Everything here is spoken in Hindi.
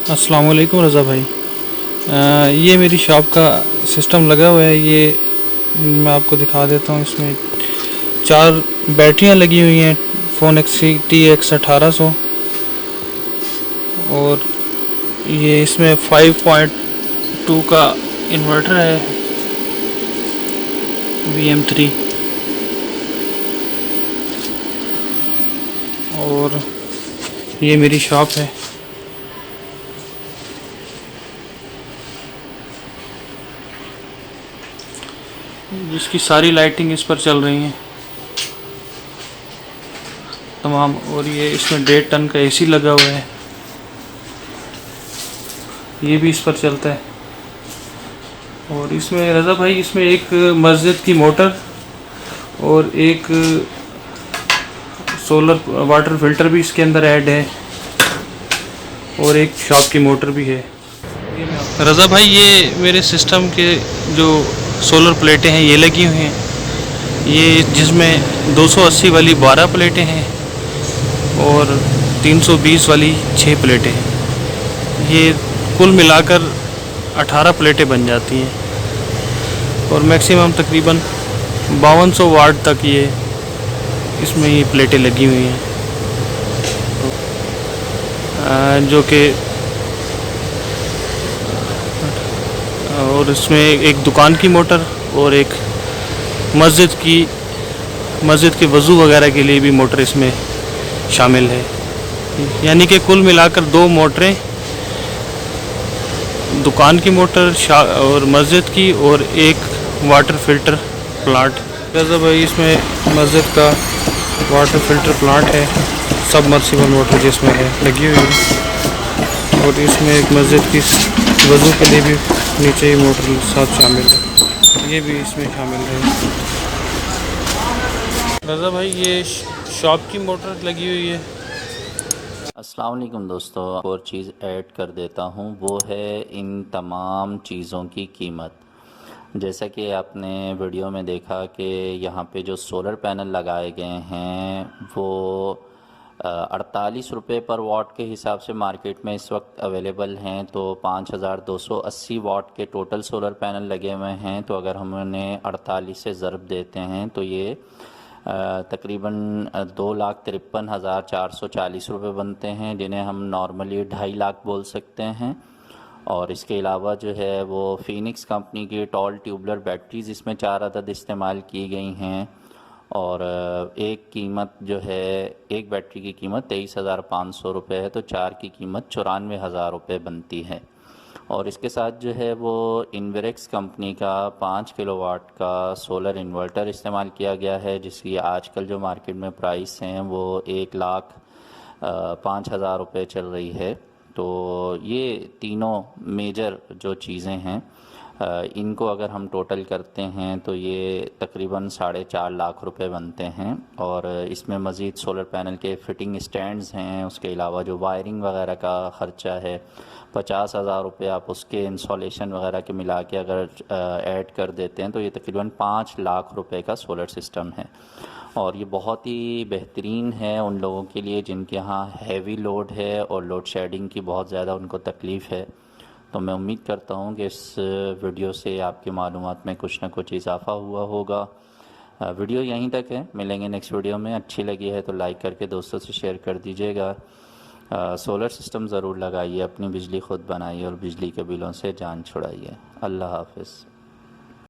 अस्सलाम वालेकुम रज़ा भाई। ये मेरी शॉप का सिस्टम लगा हुआ है। ये मैं आपको दिखा देता हूँ। इसमें 4 बैटरियाँ लगी हुई हैं, फ़ोन एक्स टी एक्स 1800। और ये इसमें 5.2 का इन्वर्टर है, VM3। और ये मेरी शॉप है। जिसकी सारी लाइटिंग इस पर चल रही हैं तमाम। और ये इसमें 1.5 टन का AC लगा हुआ है, ये भी इस पर चलता है। और इसमें रज़ा भाई, इसमें एक मस्जिद की मोटर और एक सोलर वाटर फिल्टर भी इसके अंदर ऐड है, और एक शॉप की मोटर भी है। रज़ा भाई, ये मेरे सिस्टम के जो सोलर प्लेटें हैं ये लगी हुई हैं। ये जिसमें 280 वाली 12 प्लेटें हैं और 320 वाली 6 प्लेटें हैं। ये कुल मिलाकर 18 प्लेटें बन जाती हैं। और मैक्सिमम तकरीबन 5200 वाट तक ये इसमें ये प्लेटें लगी हुई हैं, जो कि और इसमें एक दुकान की मोटर और एक मस्जिद के वज़ू वगैरह के लिए भी मोटर इसमें शामिल है। यानी कि कुल मिलाकर 2 मोटरें, दुकान की मोटर और मस्जिद की, और एक वाटर फिल्टर प्लांट। जैसा भाई, इसमें मस्जिद का वाटर फिल्टर प्लांट है, सबमर्सिबल मोटर जिसमें है लगी हुई है। और इसमें एक मस्जिद की वज़ू के लिए भी नीचे ही मोटर साथ शामिल है, ये भी इसमें शामिल है। रज़ा भाई, ये शॉप की मोटर लगी हुई है। अस्सलाम वालेकुम दोस्तों, और चीज़ ऐड कर देता हूँ, वो है इन तमाम चीज़ों की कीमत। जैसा कि आपने वीडियो में देखा कि यहाँ पे जो सोलर पैनल लगाए गए हैं वो 48 रुपये पर वाट के हिसाब से मार्केट में इस वक्त अवेलेबल हैं। तो 5280 वाट के टोटल सोलर पैनल लगे हुए हैं। तो अगर हम उन्हें 48 से ज़रब देते हैं तो ये तकरीबन 2,53,440 रुपये बनते हैं, जिन्हें हम नॉर्मली 2.5 लाख बोल सकते हैं। और इसके अलावा जो है वो फ़ीनिक्स कंपनी की टॉल ट्यूबलर बैटरीज़ इसमें 4 अदद इस्तेमाल की गई हैं। और एक कीमत जो है, एक बैटरी की कीमत 23,500 रुपये है, तो 4 की कीमत 94,000 रुपये बनती है। और इसके साथ जो है वो इन्वेरेक्स कंपनी का 5 किलोवाट का सोलर इन्वर्टर इस्तेमाल किया गया है, जिसकी आजकल जो मार्केट में प्राइस हैं वो 1,05,000 रुपये चल रही है। तो ये तीनों मेजर जो चीज़ें हैं, इनको अगर हम टोटल करते हैं तो ये तकरीबन 4.5 लाख रुपए बनते हैं। और इसमें मज़ीद सोलर पैनल के फ़िटिंग स्टैंड्स हैं, उसके अलावा जो वायरिंग वगैरह का ख़र्चा है 50,000 रुपये, आप उसके इंस्टॉलेशन वगैरह के मिला के अगर ऐड कर देते हैं तो ये तकरीबन 5 लाख रुपए का सोलर सिस्टम है। और ये बहुत ही बेहतरीन है उन लोगों के लिए जिनके यहाँ हैवी लोड है और लोड शेडिंग की बहुत ज़्यादा उनको तकलीफ़ है। तो मैं उम्मीद करता हूँ कि इस वीडियो से आपकी मालूमात में कुछ ना कुछ इजाफ़ा हुआ होगा। वीडियो यहीं तक है, मिलेंगे नेक्स्ट वीडियो में। अच्छी लगी है तो लाइक करके दोस्तों से शेयर कर दीजिएगा। सोलर सिस्टम ज़रूर लगाइए, अपनी बिजली खुद बनाइए और बिजली के बिलों से जान छुड़ाइए। अल्लाह हाफ़िज़।